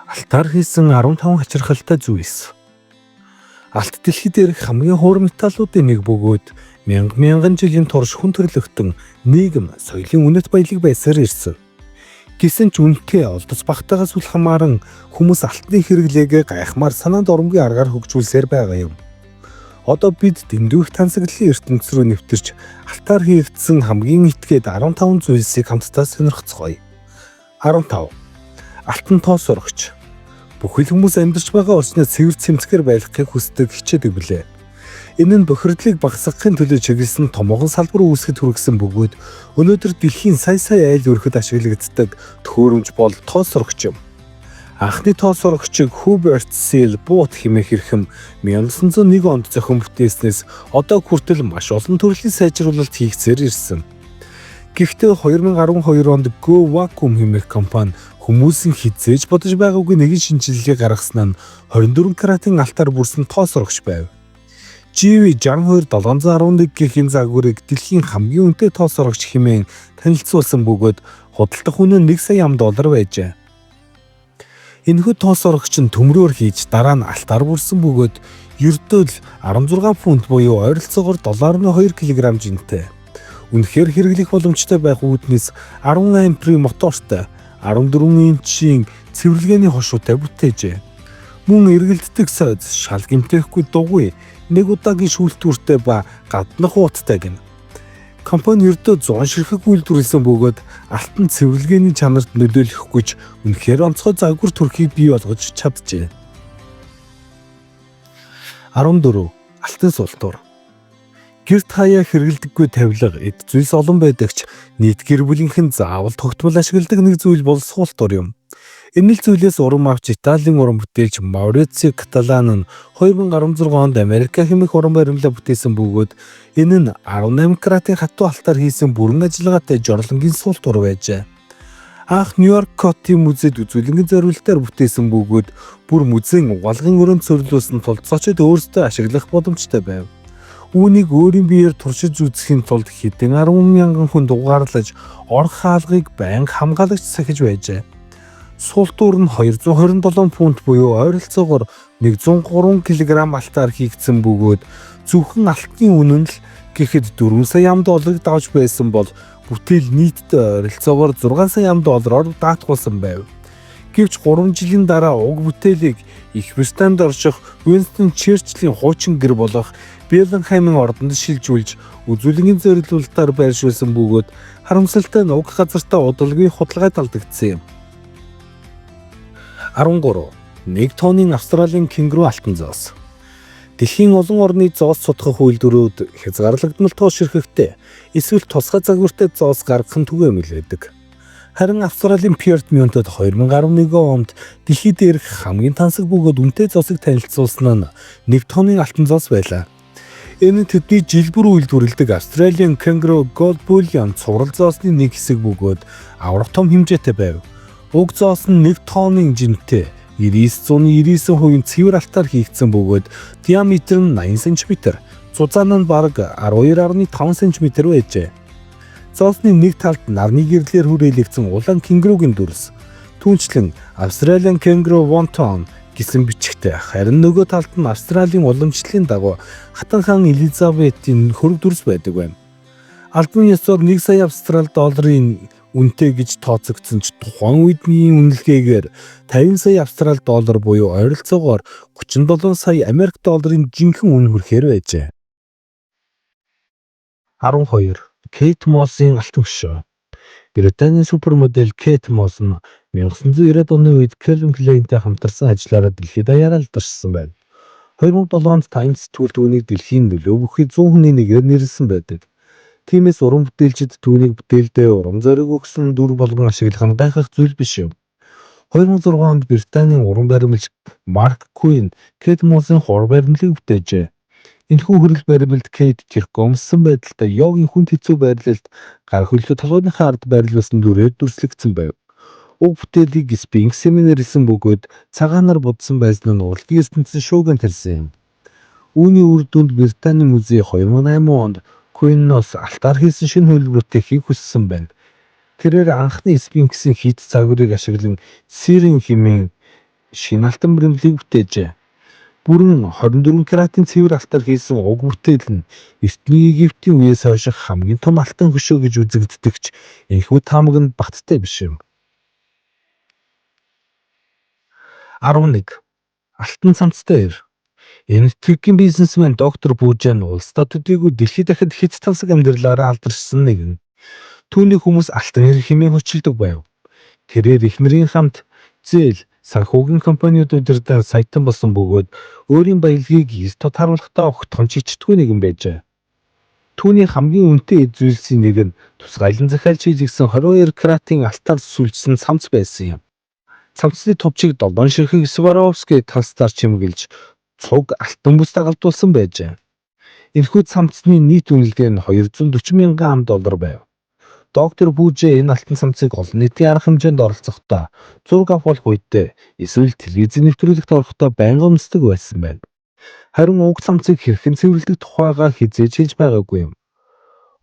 Алтаар хийсэн 15 хачирхалтай зүйлс. Алт дэлхий дээрх хамгийн хуур металлуудын нэг бөгөөд мянган жилийн турш хүн төрлөختөн нийгэм соёлын үнэт баялаг байсаар ирсэн. Гэсэн ч үнэтэй олдоц багтаагаас үл хамааран хүмүүс алтны хэрэглээгээ гайхмаар санаанд оромгийн аргаар хөгжүүлсээр байгаа юм. Одоо бид дэндүүх тансаглалын ертөнц рүү нэвтэрч алтаар хийгдсэн хамгийн итгээд 15 зүйлсийг хамтдаа сонирхцгоё. 15. Алтан тоо сурагч. Бүхэл хүмүүс амьдарч байгаа орчнод цэвэр цэмцгээр байхыг хүсдэг хичээдэг билээ. Энэ нь бохирдлыг багасгахын төлөө чиглэсэн томоохон салбар үүсгэхэд хүргэсэн бөгөөд өнөөдөр дэлхийн сая айл өрхөд ашиглагддаг төхөөрөмж бол тоо сурагч юм. Анхны тоо сурагчийг Hubert Searle Booth хэмээх хэрхэм 1901 онд зохион бүтээснээс одоо хүртэл маш олон төрлийн сайжруулалт хийгцээр ирсэн. Гэхдээ 2012 онд Go Vacuum хэмээх компани хүмүүсийн хизээж бодож байгаагүй нэгэн шинжилгээ гаргаснаа 24 каратын алтаар бүрсэн тоо сурагч байв. GV62711 гэхийн загварыг дэлхийн хамгийн үнэтэй тоо сурагч хэмээн танилцуулсан бөгөөд худалдах үнэ нь $1 сая байжээ. Энэхүү тоо сурагч нь төмрөөр хийж дараа нь алтаар бүрсэн бөгөөд ердөө л 16 фунт буюу ойролцоогоор $2 кг жинтэй. Үнэхээр хэрэглэх боломжтой байх үүднээс 10 амперийн мотортой 14 инчийн цэвэрлэгээний хошуутай бүтээжээ. Мөн эргэлддэг сойд, шал гэмтэхгүй дугуй, нэг удаагийн шүүлтүүртэй ба гаднах ууттай гэнэ. Компани ердөө 100 ширхэг үйлдвэрлэсэн бөгөөд алтан цэвэрлэгээний чанарт нөлөөлөхгүйч үнэхээр онцгой загвар төрхийг бий болгож чаджээ. 14. Алтан султуур. Гэрт хаяа хэрэгэлдэггүй тавилга, эд зүйлс олон байдаг ч нийт гэр бүлийнхэн заавал тогтмол ашигладаг нэг зүйл бол суултуур юм. Энэ л зүйлээс урам авч Италийн уран бүтээлч Maurizio Cattelan нь 2016 онд Америк хэмээх уран баримлаа бүтээсэн бөгөөд энэ нь 18 каратын хатуу алтаар хийсэн бүрэн ажиллагаатай жорлонгийн суултуур байжээ. Анх Нью-Йорк Коттын музейд үзүүлэнгийн зориулалтаар бүтээсэн бөгөөд бүр музейн угаалгын өрөөнд сурлуулсан тулд зочид өөрсдөө ашиглах боломжтой байв. Үүнийг өөрийн биеэр туршиж үзэхийн тулд хэдэн 10,000 хүн дугаарлаж орох хаалгыг байнга хамгаалагч сахиж байжээ. Суултуур нь 227 фунт буюу ойролцоогоор 103 кг алтаар хийгдсэн бөгөөд зөвхөн алтны үнэ нь л гэхэд $4 сая давж байсан бол бүтээл нийтдээ ойролцоогоор $6 сая даатгуулсан байв. Гэвч 3 жилийн дараа уг бүтээлийг Их Британд орших Winston Churchill-ийн хуучин гэр болох Беллинхаймын ордонд шилжүүлж үзүүлэнгийн зориулалтаар байршуулсан бөгөөд харамсалтай нь уг газартаа удалгүй худалгайд алдагдсан юм. 13. 1 тонны Австралийн кенгуру алтан зоос. Дэлхийн олон орны зоос судахх үйлдвэрүүд хязгаарлагдмал тоо ширхэхтэй эсвэл тусгай загвартай зоос гаргах нь түгээмэл байдаг. Харин Австралийн Perth Mount-д 2011 онд дэлхий дээрх хамгийн тансаг бөгөөд үнэтэй зоосыг танилцуулсан нь 1 тонны алтан зоос байлаа. Энэ нь тэдний жил бүр үйлдвэрлэдэг Australian Kangaroo Gold Bullion цуврал зоосны нэг хэсэг бөгөөд аврах том хэмжээтэй байв. Уг зоос нь 1 тонны жинтэй 99.99% цэвэр алтаар хийгдсэн бөгөөд диаметр нь 80 см, зузаан нь бараг 12.5 см байжээ. Зоосны нэг талд нарны гэрлээр хүрээлэгдсэн улаан кенгуругийн дүрс, түүнчлэн Australian Kangaroo Wonton гэсэн бичгтэй, харин нөгөө талд нь Австралийн уламжлалын дагуу хатан хаан Элизабетийн хөрөг дүрс байдаг байна. Албан ёсоор $1 сая үнэтэй гэж тооцогдсон ч тухайн үеийн үнэлгээгээр $50 сая буюу ойролцоогоор $37 сая $. Жинхэнэ үнэ хүрэхээр байжээ. 12. Кейт Моссын алтан хөшөө. Британий супермодель Кейт Мосс нь 1990-ад оны үед Calvin Kleinтэй хамтарсан ажиллаараа дэлхийд даяараа алдаршсан байна. 2007 онд Times сэтгүүл түүнийг дэлхийн нөлөө бүхий 100 хүний нэгээр нэрлсэн байдаг. Тиймээс уран бүтээлчид түүнийг бүтээлдээ урам зориг өгсөн дүр болгон ашиглах нь гайхах зүйл биш юм. 2006 онд Британийн уран баримлч Марк Куин Кейт Моссын хор баримлыг бүтээжээ. Энэхүү хөрөл баримлд Кейт гомссон байдалтай йогийн хүнд хэцүү байрлалд гар хөлөө толгойнхаа ард байрлуулсан дүрээр дүрслэгдсэн байв. Уг бүтээлийг Sphinx нэрэлсэн бөгөөд цагаанаар будсан байсан нь урлагийн ертөнцийн шуугиан тарьсан юм. Үүний үр дүнд Британий музей 2008 онд Куиноос алтаар хийсэн шинэ хөлбөртөйхийг хүссэн байна. Тэрээр анхны Sphinx-ийн хийц загварыг ашиглан Сирин хэмээн шинэ алтан бэрэмлийг бүтээжээ. Бүрэн 24 каратын цэвэр алтаар хийсэн уг бүтээл нь эртний Египтийн үеэс хойш хамгийн том алтан хөшөө гэж үзэгддэгч энэхүү таамаг нь баттай биш юм. 11. Алтан цамцтай эр. Энэ Туркийн бизнесмен доктор Бужан улсдаа төдийгүй дэлхийд дахинд хэд тансаг амьдралаараа алдаршсан нэгэн. Түүний хүмүүс алтан эр хэмээн хүчилдэг байв. Тэрээр их нэрийн хамт зээл санхүүгийн компаниуд удирдах саятан болсон бөгөөд өөрийн баялагийг эрт тод харуулахдаа огтхон чичтгүй нэгэн байжээ. Түүний хамгийн үнэтэй эд зүйлсийн нэг нь тусгайлан захиалж хийлгсэн 22 каратын алтаар сүлжсэн цамц байсан юм. Цамцны товчийг 7 ширхэг Сваровски тастаар чимэглэж цуг алтан бүс дагалдуулсан байжээ. Энэхүү цамцны нийт үнэлгээ нь $240,000 байв. Доктор Бужэ энэ алтан цамцыг олон нийтийн арга хэмжээнд оролцохдоо зураг авах үедээ эсвэл телевизийн нэвтрүүлэгт орохдоо байнга өмсдөг байсан байна. Харин уг цамцыг хэрхэн цэвэрлэдэг тухайгаа хизээж хэлж байгаагүй юм.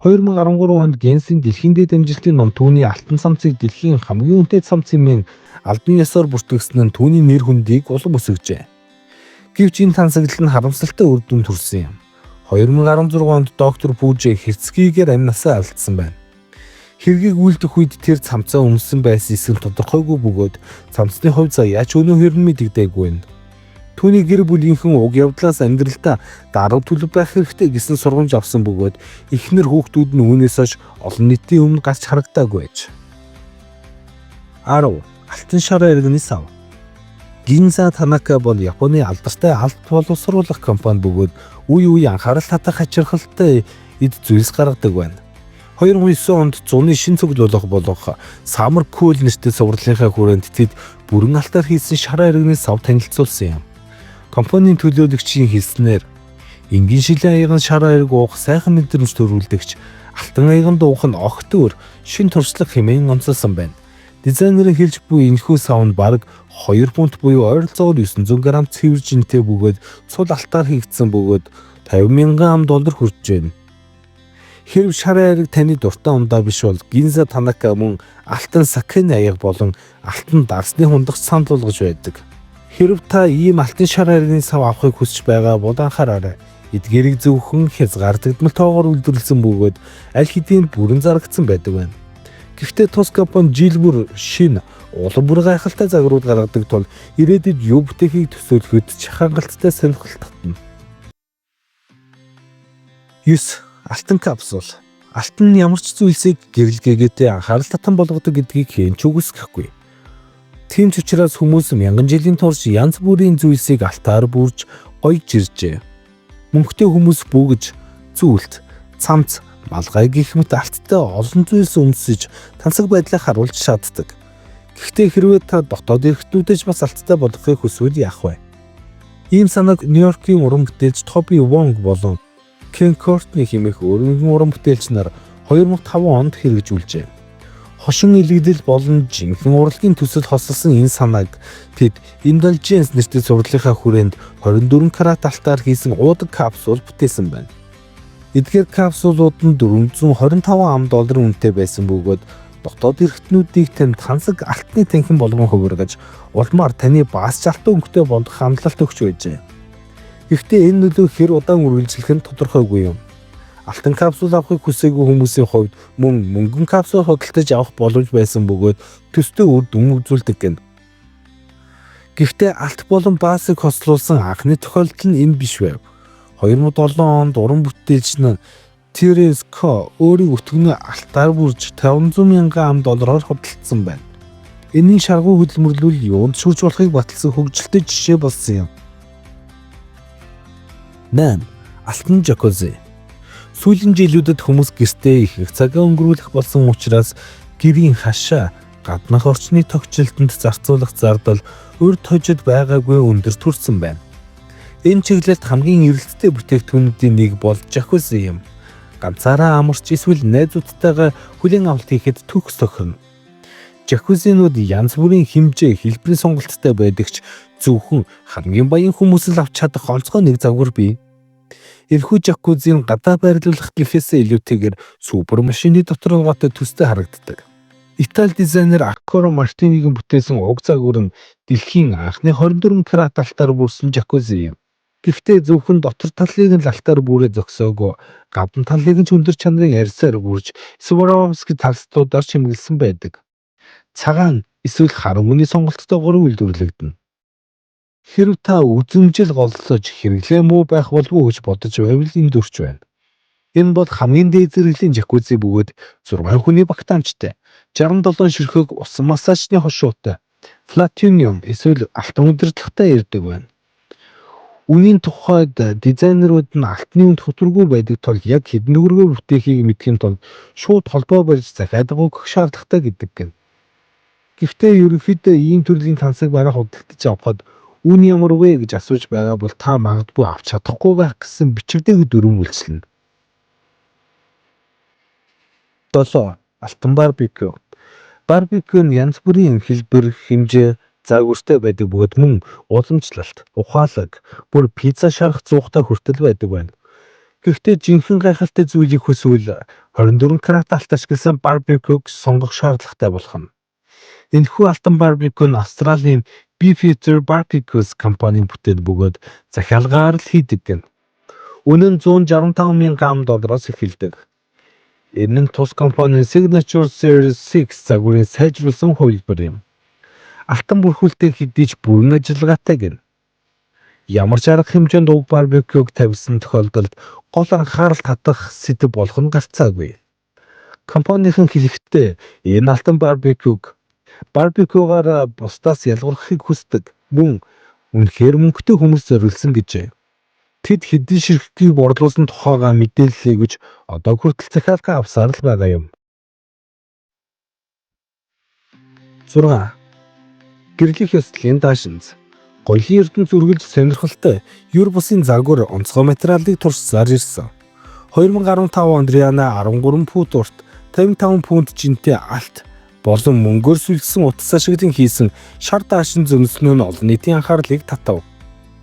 2013 онд Генсийн дэлхийн дээд амжилтын ном түүний алтан цамцыг дэлхийн хамгийн үнэтэй цамц хэмээн албан ёсоор бүртгэгдсэн нь түүний нэр хүндийг улам өсгөжээ. Гэвч энэ тансаглал нь харамсалтай үр дүнд хүрсэн юм. 2016 онд доктор Бужэ хэрцгийгээр амь насаа алдсан байна. Хэргийг үйлдэх үед тэр цамцаа өмсөн байсан эсэх тодорхойгүй бөгөөд цамцны хувь заяач өнөө хэрн мэдэгдээгүй байна. Түүний гэр бүлийнхэн уг явдлаас амьдралдаа дарга төлөв байх хэрэгтэй гэсэн сургамж авсан бөгөөд эхнэр хүүхдүүд нь үүнээс хойш олон нийтийн өмнө гарч харагдаагүй байж. 10. Алтан шараа иргэний сав. Гинза Танака бол Японы алдартай алт боловсруулах компани бөгөөд үе үе анхаарал татах хачирхалтай эд зүйлс гаргадаг байна. 2009 онд зуны шин цогц болох Самар Кул нэртэй сургалтынхаа хүрээнд тэд бүрэн алтаар хийсэн шараа иргэний сав танилцуулсан юм. Компанийн төлөөлөгчийн хэлснээр энгийн шилийн аяган шараа ирэг уух сайхан мэдрэмж төрүүлдэгч алтан аяган дуух нь огт өөр шин туршлага хэмээн онцолсон байна. Дизайнерын хэлж буй энэхүү сав нь бараг 2 фунт буюу ойролцоогоор 900 г цэвэр жинтэй бөгөөд цул алтаар хийгдсэн бөгөөд $50,000 хүрч байна. Хэрв шараа ирэг таны дуртай ундаа биш бол Гинза Танака мөн алтан сакены аяг болон алтан дарсны хундагч санал болгож байдаг. Хэрв та ийм алтан шараа иргэний сав авахыг хүсэж байгаа бол анхаараарай. Эдгээрийг зөвхөн хязгаардагдмал тоогоор үйлдвэрлэсэн бөгөөд аль хэдийн бүрэн зарагдсан байдаг байна. Гэхдээ тус компани жил бүр шинэ улам бүр гайхалтай загварууд гаргадаг тул ирээдүйд юу бүтээхийг төсөөлөхөд ч хангалттай сонирхол татна. 9. Алтан капсул. Алтан нь ямар ч зүйлсийг гэрэл гээгээтэй анхаарал татан болгодог гэдгийг хэн ч үгүйсэхгүй. Тийм ч учраас хүмүүс мянган жилийн турш янз бүрийн зүйлсийг алтаар бүрж гоёж иржээ. Мөнхтэй хүмүүс бүгж, зүйлт, цамц, малгай гэх мэт алттай олон зүйлс өмсөж тансаг байдлаа харуулж чаддаг. Гэхдээ хэрвээ та дотоод эрхтнүүдэж бас алттай болгохыг хүсвэл яах вэ? Ийм санааг Нью-Йоркийн уран бүтээлч Тоби Вонг болон Кен Кортни хэмээх өөрийн уран бүтээлч нар 2005 онд хэрэгжүүлжээ. Хошин илэгдэл болон жинхэнэ урлагийн төсөл хосолсон энэ санааг тэд Indulgence нэртэй сургалтынхаа хүрээнд 24 карат алтаар хийсэн уудаг капсул бүтээсэн байна. Эдгээр капсулууд нь $425 үнэтэй байсан бөгөөд дотоод эрхтнүүдийг танд тансаг алтны танхим болгон хувиргаж улмаар таны баас жалтан өнгөтэй болох хандлалт өгч байжээ. Гэхдээ энэ нөлөө хэр удаан үргэлжлэх нь тодорхойгүй юм. Алтан капсул авахыг хүсээгүй хүмүүсийн хувьд мөн мөнгөн капсул худалдаж авах боломж байсан бөгөөд төстэй үр дүн үзүүлдэг гэнэ. Гэхдээ алт болон баасыг хослуулсан анхны тохиолдол нь энэ биш байв. 2007 онд уран бүтээлч нь Terence Ко өөрийн өтгөнөө алтаар бүрж $500,000 худалдсан байна. Энийн шаргуу хөдөлмөрлөл юунд шүүж болохыг баталсан хөгжилтэй жишээ болсон юм. 8. Алтан жакузи. Сүүлийн жилүүдэд хүмүүс гэртээ их цагаа өнгөрүүлэх болсон учраас гэрийн хашаа гаднах орчны тогтчлолтод зарцуулах зардал урд хожид байгаагүй өндөр төрсөн байна. Энэ чиглэлд хамгийн эрэлттэй бүтээгдэхүүнүүдийн нэг бол жакузи юм. Ганцаараа амарч эсвэл найзуудтайгаа хүлээн авалт хийхэд төгс тохирно. Жакузинууд янз бүрийн хэмжээ, хэлбэрийн сонголттой байдаг ч зөвхөн хамгийн баян хүмүүс л авч чадах онцгой нэг загвар бий. Энэхүү жакузин гадаа байрлуулах гэхээсээ илүүтэйгээр супер машины дотор угаатай төстэй харагддаг. Итали дизайнер Аккоро Мартинигийн бүтээсэн уг загвар нь дэлхийн анхны 24 карат алтаар бүрсэн жакузи юм. Гэхдээ зөвхөн дотор талыг нь алтаар бүрээ зогсоогоо гадна талыг нь ч өндөр чанарын арьсаар бүрж Сваровски талстуудаар чимэглэсэн байдаг. Цагаан эсвэл хар мөний сонголттой үйлдвэрлэгдэнэ. Хэрэв та үзэмжил голлож хэрэглээ муу байх болов уу гэж бодож байвал энд өрч байна. Энэ бол хамгийн дээд зэрэглэлийн жакузи бөгөөд 6 хүний багтаамжтай, 67 ширхэг усан массажны хошуутай, платинум эсвэл алтан удирдлагатай ирдэг байна. Үнийн тухайд дизайнерууд нь алтны үнд хөтөргүй байдаг тул яг хэдэн төгрөгөөр бүтээхийг мэдхийн тулд шууд холбоо барьж захиад өгөх шаардлагатай гэдэг гэнэ. Гэхдээ ерөнхийдөө ийм төрлийн тансаг барах худалдаж авахад үн ямар вэ гэж асууж байгаа бол та магадгүй авч чадахгүй байх гэсэн бичигдээг дүрм үйлчилнэ. 7. Алтан барбекю. Барбекю нь янз бүрийн хэлбэр, хэмжээ, загвартай байдаг бөгөөд мөн уламжлалт, ухаалаг, бүр пицца шарах зуухтай хүртэл байдаг байна. Гэхдээ жинхэнэ гайхалтай зүйлийг хүсвэл 24 карат алт ашигласан барбекюг сонгох шаардлагатай болох нь. Энэхүү алтан барбекю нь Австралийн Beefeater Barbecues компанийн бүтээл бөгөөд захиалгаар л хийдэг гэнэ. Үнэ нь $165,000 эхэлдэг. Энэ нь тус компанийн Signature Series 6 загварын сайжруулсан хувилбар юм. Алтан бүрхүүлтэй хэдий ч бүрэн ажиллагаатай гэнэ. Ямар ч арга хэмжээнд уг барбекюг тавьсан тохиолдолд гол анхаарал татах сэдэв болох нь гарцаагүй. Компанийн хэлэхдээ энэ алтан барбекюгаар бусдаас ялгархыг хүсдэг. Мөн үнэхээр мөнгөтэй хүмүүс зориулсан гэжээ. Тэд хэдэн ширхгийг борлуулсан тухайга мэдээллээ гэж одоо хүртэл захиалга авсаар л байгаа юм. 6. Гэрлэх ёслолын даашинз. Гоёлын ертөнц үргэлж сонирхолтой юр бусын загвар онцгой материалыг туршсаар ирсэн. 2015 онд Риана 13 фут урт 55 фунт жинтэй алт болон мөнгөөр сүлжсэн утас ашиглан хийсэн шар даашинз зөнснөө нь олон нийтийн анхаарлыг татав.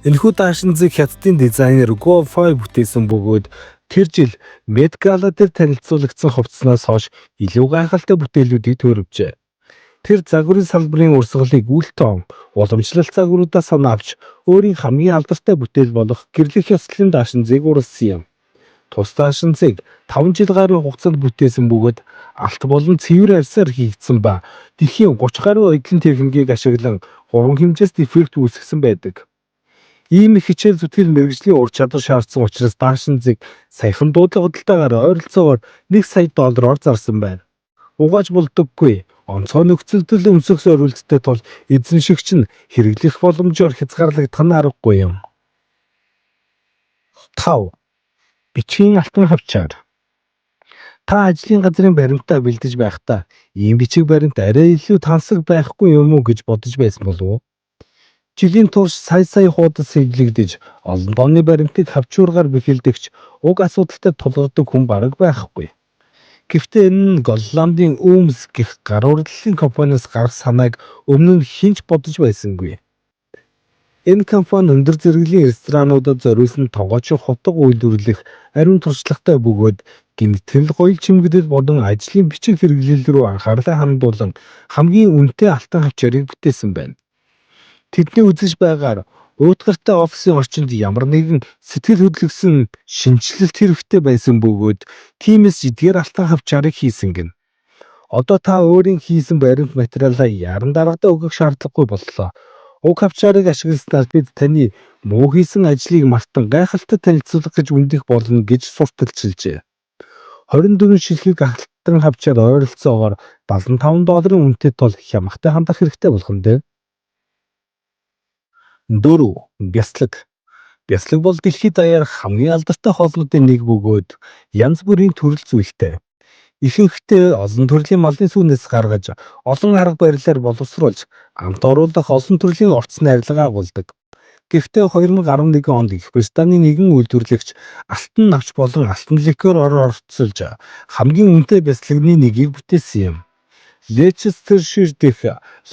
Энэхүү даашинзыг хятадын дизайнер Go Fai бүтээсэн бөгөөд тэр жил Met Gala дээр танилцуулагдсан хувцснаас хойш илүү гайхалтай бүтээлүүдийг төрөвжээ. Тэр загварын салбарын урсгалыг үл тоон, уламжлалт загваруудаас санаа авч өөрийн хамгийн алдартай бүтээл болох гэрлэх ёслолын даашинзыг урласан юм. Тус даашинзыг 5 жил гаруй хугацаанд бүтээсэн бөгөөд алт болон цэвэр арьсаар хийгдсэн ба дэлхийн 30 гаруй эдлэн техникийг ашиглан 3 хэмжээс дефект үүсгэсэн байдаг. Ийм их хичээл зүтгэл мэргэжлийн ур чадвар шаардсан учраас даашинзыг саяхан дуудлага худалдаагаар ойролцоогоор $1,000,000-оор зарсан байна. Угааж болдоггүй. Онцгой нөхцөл төлөв өмсөх зорилттой тул эзэншигч нь хэрэглэх боломжоор хязгаарлагдах нь аргагүй юм. 5. Бичгийн алтан хавчаар. Та ажлын газрын баримтаа бэлдэж байхдаа ийм бичиг баримт арай илүү тансаг байхгүй юм уу гэж бодож байсан болов уу? Жилийн турш сая хуудас хэвлэгдэж олон тонны баримтыг хавчуургаар бэхэлдэгч уг асуудалтай тулгардаг хүн бараг байхгүй. Гэхдээ энэ нь Голландын Ooms гэх гар урлалын компаниас гарах санааг өмнө нь хэн ч бодож байсангүй. Энэ компани өндөр зэрэглэлийн ресторануудад зориулсан тоогооч хутга үйлдвэрлэх ариун туршлагатай бөгөөд гинтгэл гоёл чимэгдэл болон ажлын бичиг хэрэглэл рүү анхаарлаа хандуулан хамгийн үнэтэй алтан хавчаарыг бүтээсэн байна. Тэдний үзэж байгаагаар уутгартай офисын орчинд ямар нэгэн сэтгэл хөдлөсөн шинжилэлт хэрэгтэй байсан бөгөөд тиймээс эдгээр алтан хавчаарыг хийсэн гэнэ. Одоо та өөрийн хийсэн баримт материалаа яран дарагдаа өгөх шаардлагагүй боллоо. Уг хавчаарыг ашигласнаар бид таны муу хийсэн ажлыг мартан гайхалтай танилцуулах гэж үндэх болно гэж сурталчилжээ. 24 ширхэг алтан хавчаар ойролцоогоор $75 үнэтэй тул хямгтай хандах хэрэгтэй болох нь дээ. 4. Бяцлаг. Бяцлаг бол дэлхийд даяарх хамгийн алдартай хоолнуудын нэг бөгөөд янз бүрийн төрөл зүйлтэй. Ихэнхдээ олон төрлийн малын сүүнээс гаргаж, олон арга барилаар боловсруулж, амт оруулах олон төрлийн орцны арилгаа агуулдаг. Гэхдээ 2011 онд Их Британий нэгэн үйлдвэрлэгч алтан навч болон алтан ликер орцолж хамгийн үнэтэй бяцлагны нэгийг бүтээсэн юм. Leicester дэх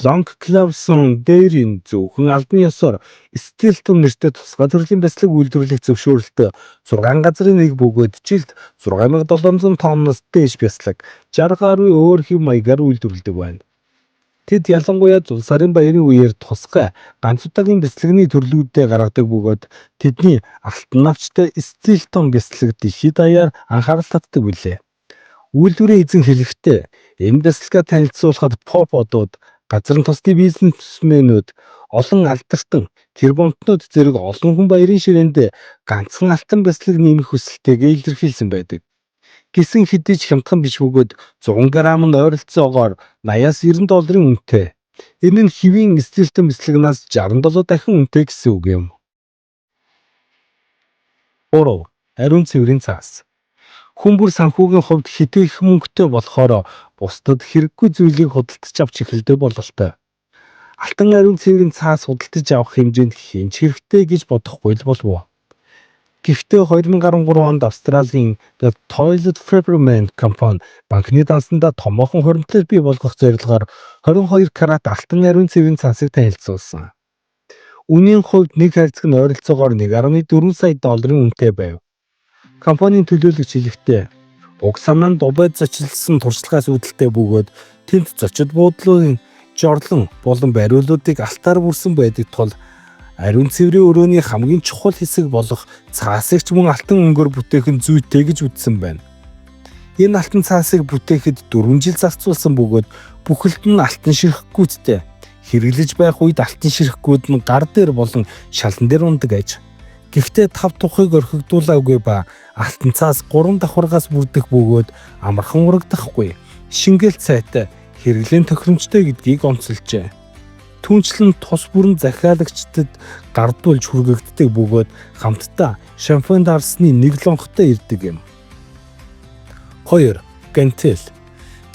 Long Clawson дээрийн зөвхөн албан ёсоор Stilton нэртэй тусгай төрлийн бяцлаг үйлдвэрлэх зөвшөөрөлтөй 6 газрын нэг бөгөөд жилд 6700 тонноос дээш бяцлаг 60 гаруй өөр хэв маягаар үйлдвэрлэдэг байна. Тэд ялангуяа зул сарын баярын үеэр тусгай ганц удаагийн бяцлагны төрлүүдээ гаргадаг бөгөөд тэдний алтан навчтай Stilton бяцлаг дэлхийд даяар анхаарал татдаг билээ. Үйлдвэрийн эзэн хэлэхдээ энэ бяцлагаа танилцуулахад поп одууд, газар тусдын бизнесмэнүүд, олон алдартай тэрбумтнууд зэрэг олон хүн баярын ширээнд ганцхан алтан бяцлаг нэмэх хүсэлтэйгээ илэрхийлсэн байдаг. Гэсэн хэдий ч хямдхан биш бөгөөд 100 грамм нь ойролцоогоор 80-аас 90 долларын үнэтэй. Энэ нь хэвийн Stilton бяцлагнаас 67 дахин үнэтэй гэсэн үг юм. 3. Ариун цэврийн цаас. Хүн бүр санхүүгийн хувьд хэдий их мөнгөтэй болохоор бусдад хэрэггүй зүйлийг худалдаж авч эхэлдэг бололтой. Алтан ариун цэврийн цаас худалдаж авах хэмжээнд хинч хэрэгтэй гэж бодохгүй л болов. Гэхдээ 2013 онд Австралийн The Toilet Fabricant компани банкны дансанда томоохон хуримтлал бий болгох зорилгоор 22 карат алтан ариун цэврийн цаасыг танилцуулсан. Үнийн хувьд нэг хайрцаг нь ойролцоогоор 1.4 сая долларын үнэтэй байв. Компанийн төлөөлөгч хэлэхдээ уг санаа нь Дубайд зочилсан туршлагаас үүдэлтэй бөгөөд тэнд зочид буудлын жорлон болон бариулуудыг алтаар бүрсэн байдаг тул ариун цэврийн өрөөний хамгийн чухал хэсэг болох цаасыг ч мөн алтан өнгөөр бүтээх нь зүйтэй гэж үзсэн байна. Энэ алтан цаасыг бүтээхэд 4 жил зарцуулсан бөгөөд бүхэлд нь алтан ширхэггүйтэй. Хэрэглэж байх үед алтан ширхгүүд нь гар дээр болон шалан дээр ундаг аж. Гэхдээ 5 тухыг орхигдуулаагүй ба алтан цаас 3 давхаргаас бүрдэх бөгөөд амархан урагдахгүй. Шингээл цайтай хэрэглэн тохиромжтой гэдгийг онцолжээ. Түүнчлэн тус бүрэн захиалагчдад гардуулж хүргэгддэг бөгөөд хамтдаа шампунь дарсны нэг лонхтой ирдэг юм. 2. Gantel.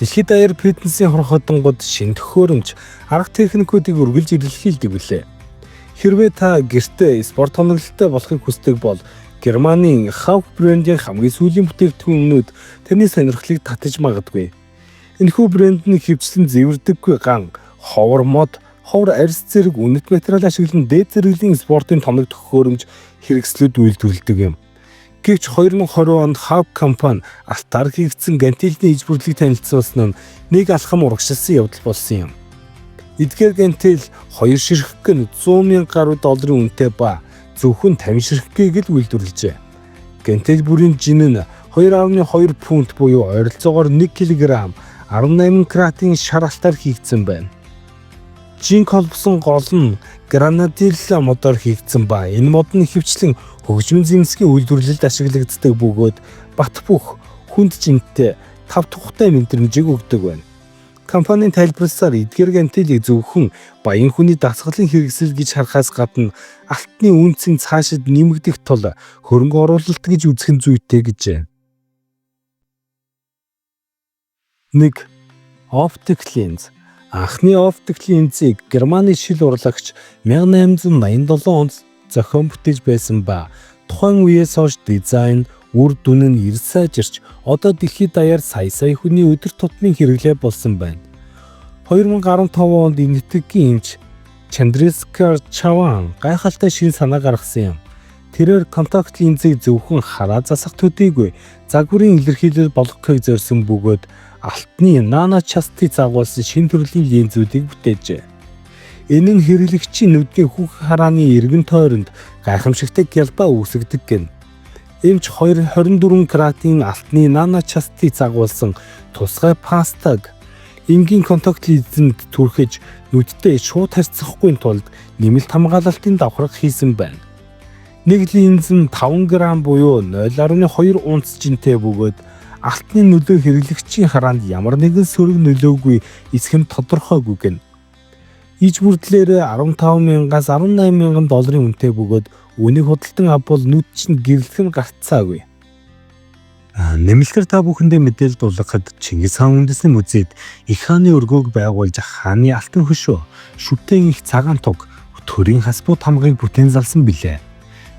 Дэлхийд даяар фитнесийн хорхотонгод шинэ төхөөрөмж, арга техникүүдийг үргэлж илэрхийлдэг билээ. Хэрвээ та гэртээ спорт тоглолттой болохыг хүсдэг бол Германы Hawk брендийн хамгийн сүүлийн бүтээгдэхүүнүүд таны сонирхлыг татаж магадгүй. Энэхүү брэнд нь хэвчлэн зэвэрдэггүй ган, ховор мод, ховор арьс зэрэг үнэт материал ашиглан дээд зэрэглэлийн спортын тоног төхөөрөмж хэрэгслүүд үйлдвэрлэдэг юм. Гэвч 2020 онд Hawk компани алтаар хийгдсэн Gantel-ийн ижбүрлийг танилцуулсан нь нэг алхам урагшилсан явдал болсон юм. Эдгээр Gantel 2 ширхэг нь 100,000 гаруй долларын үнэтэй ба зөвхөн 50 ширхгийг л үйлдвэрлэжээ. Gantel бүрийн жин нь 2.2 фунт буюу ойролцоогоор 1 кг 18 каратын шар алтаар хийгдсэн байна. Жинк холбосон гол нь гранадилла модоор хийгдсэн ба энэ мод нь хөвчлэн хөгжмөн зэмсгийн үйлдвэрлэлд ашиглагддаг бөгөөд бат бөх хүнд жинтэй 5 тухтай мэдрэмжийг өгдөг байна. Компанийн тайлбарласаар эдгээр Gantel-ийг зөвхөн баян хүний дасгалын хэрэгсэл гэж харахаас гадна алтны үнцийн цаашид нэмэгдэх тул хөрөнгө оруулалт гэж үзэх нь зүйтэй гэжээ. 1. Optic lens. Анхны оптик линзийг Германы шил урлагч 1887 онд зохион бүтээж байсан ба тухайн үеэс хойш дизайн, үр дүн нь ирсайжирч одоо дэлхийд даяар сая хүний өдөр тутмын хэрэглээ болсон байна. 2015 онд нэтгийн эмч Чандриска Чаван гайхалтай шин санаа гаргасан юм. Тэрээр контакт линзийг зөвхөн хараа засах төдийгүй загварын илэрхийлэл болгохыг зорьсон бөгөөд алтны нано частыг загвуулсан шинэ төрлийн линзүүдийг бүтээжээ. Энэ нь хэрэглэгчийн нүдний хүүх харааны эргэн тойронд гайхамшигтай гялбаа үүсгэдэг гэн. Эмч 24 каратын алтны нано частыг загвуулсан тусгай пастаг энгийн контакт линзэнд түрхэж нүдтэй шууд харьцахгүй тулд нэмэлт хамгаалалтын давхарга хийсэн байна. Нэг линз нь 5 грамм буюу 0.2 унц жинтэй бөгөөд алтны нөлөө хэрэглэгчийн хараанд ямар нэгэн сөрөг нөлөөгүй эсэх нь тодорхойгүй гэнэ. Иж бүрдлээр 15,000-аас 18,000 долларын үнэтэй бөгөөд үнийг худалдан авбал нүд чинь гэрлэх нь гарцаагүй. Нэмэлтээр та бүхэндээ мэдээлэл дуулгахад Чингис хаан үндэсний музейд их хааны өргөөг байгуулж хааны алтан хөшөө, шүтэн их цагаан туг, төрийн хас бут хамгаыг бүтээн залсан билээ.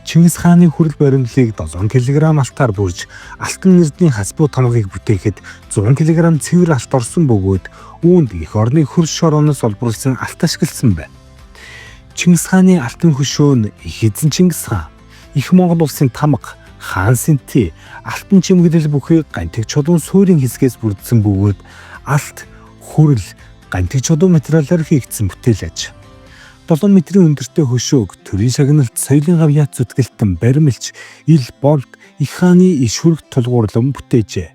Чингис хааны хүрэл баримлалыг 7 кг алтаар бүрж алтан эрдний хасбуу тамгыг бүтээхэд 100 кг цэвэр алт орсон бөгөөд үүнд эх орны хөрш шорооноос олборлсон алт ашигласан байна. Чингис хааны алтан хөшөө нь их эзэн Чингис хаан, их Монгол улсын тамга, хаан сэнти, алтан чимэглэл бүхий гантиг чулуун суурийн хэсгээс бүрдсэн бөгөөд алт, хүрэл, гантиг чулуун материалаар хийгдсэн бүтээл аж. 7 метрийн өндөртэй хөшөөг төрийн шагналт соёлын гавьяат зүтгэлтэн баримлж ил болд их хааны иш хүрэг тулгуурлан бүтээжээ.